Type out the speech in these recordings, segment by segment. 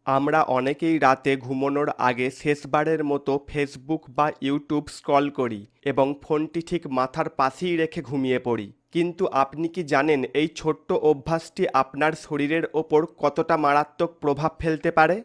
আমরা অনেকেই রাতে ঘুমানোর আগে শেষবারের মতো ফেসবুক বা ইউটিউব স্ক্রল করি এবং ফোনটি ঠিক মাথার পাশেই রেখে ঘুমিয়ে পড়ি। কিন্তু আপনি কি জানেন এই ছোট্ট অভ্যাসটি আপনার শরীরের ওপর কতটা মারাত্মক প্রভাব ফেলতে পারে?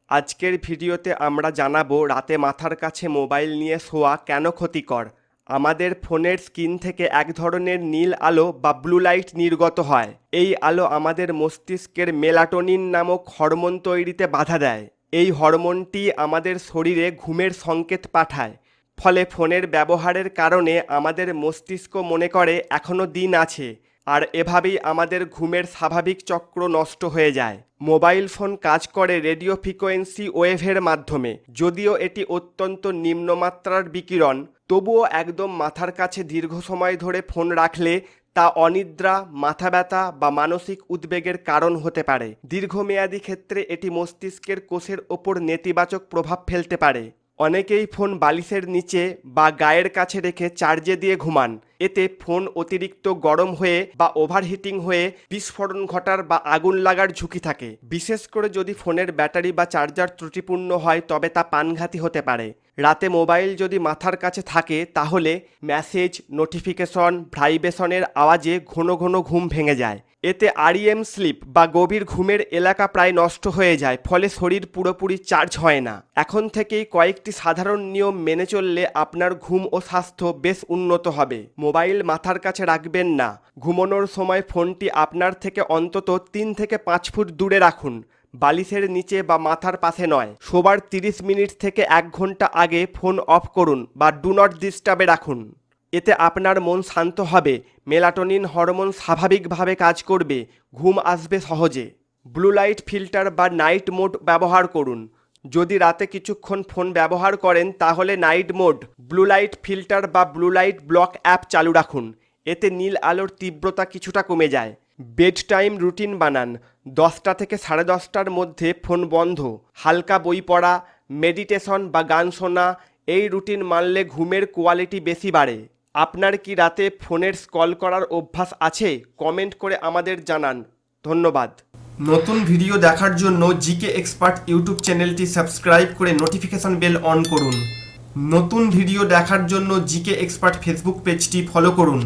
আজকের ভিডিওতে আমরা জানাবো রাতে মাথার কাছে মোবাইল নিয়ে শোয়া কেন ক্ষতিকর। আমাদের ফোনের স্ক্রিন থেকে এক ধরনের নীল আলো বা ব্লু লাইট নির্গত হয়। এই আলো আমাদের মস্তিষ্কের মেলাটোনিন নামক হরমোন তৈরিতে বাধা দেয়। এই হরমোনটি আমাদের শরীরে ঘুমের সংকেত পাঠায়। ফলে ফোনের ব্যবহারের কারণে আমাদের মস্তিষ্ক মনে করে এখনও দিন আছে, আর এভাবেই আমাদের ঘুমের স্বাভাবিক চক্র নষ্ট হয়ে যায়। মোবাইল ফোন কাজ করে রেডিও ফ্রিকোয়েন্সি ওয়েভের মাধ্যমে। যদিও এটি অত্যন্ত নিম্নমাত্রার বিকিরণ, তবুও একদম মাথার কাছে দীর্ঘ সময় ধরে ফোন রাখলে তা অনিদ্রা, মাথা ব্যথা বা মানসিক উদ্বেগের কারণ হতে পারে। দীর্ঘমেয়াদী ক্ষেত্রে এটি মস্তিষ্কের কোষের ওপর নেতিবাচক প্রভাব ফেলতে পারে। অনেকেই ফোন বালিশের নিচে বা গায়ের কাছে রেখে চার্জে দিয়ে ঘুমান। এতে ফোন অতিরিক্ত গরম হয়ে বা ওভারহিটিং হয়ে বিস্ফোরণ ঘটার বা আগুন লাগার ঝুঁকি থাকে। বিশেষ করে যদি ফোনের ব্যাটারি বা চার্জার ত্রুটিপূর্ণ হয়, তবে তা প্রাণঘাতী হতে পারে। রাতে মোবাইল যদি মাথার কাছে থাকে, তাহলে মেসেজ, নোটিফিকেশন, ভাইব্রেশনের আওয়াজে ঘন ঘন ঘুম ভেঙে যায়। এতে আরইএম স্লিপ বা গভীর ঘুমের এলাকা প্রায় নষ্ট হয়ে যায়, ফলে শরীর পুরোপুরি চার্জ হয় না। এখন থেকেই কয়েকটি সাধারণ নিয়ম মেনে চললে আপনার ঘুম ও স্বাস্থ্য বেশ উন্নত হবে। মোবাইল মাথার কাছে রাখবেন না। ঘুমানোর সময় ফোনটি আপনার থেকে অন্তত 3 থেকে 5 ফুট দূরে রাখুন। বালিশের নিচে বা মাথার পাশে নয়। শোবার 30 মিনিট থেকে 1 ঘন্টা আগে ফোন অফ করুন বা ডু নট ডিস্টার্বে রাখুন। এতে আপনার মন শান্ত হবে, মেলাটোনিন হরমোন স্বাভাবিকভাবে কাজ করবে, ঘুম আসবে সহজে। ব্লু লাইট ফিল্টার বা নাইট মোড ব্যবহার করুন। যদি রাতে কিছুক্ষণ ফোন ব্যবহার করেন, তাহলে night mode, blue light filter বা ব্লু লাইট ব্লক অ্যাপ চালু রাখুন। এতে নীল আলোর তীব্রতা কিছুটা কমে যায়। বেড টাইম রুটিন বানান। 10টা থেকে 10:30টার মধ্যে ফোন বন্ধ। হালকা বই পড়া, মেডিটেশন বা গান শোনা, এই রুটিন মানলে ঘুমের কোয়ালিটি বেশি বাড়ে। আপনার কি রাতে ফোনের স্ক্রল করার অভ্যাস আছে? কমেন্ট করে আমাদের জানান। ধন্যবাদ। নতুন ভিডিও দেখার জন্য জিকে এক্সপার্ট ইউটিউব চ্যানেলটি সাবস্ক্রাইব করে নোটিফিকেশন বেল অন করুন। নতুন ভিডিও দেখার জন্য জিকে এক্সপার্ট ফেসবুক পেজটি ফলো করুন।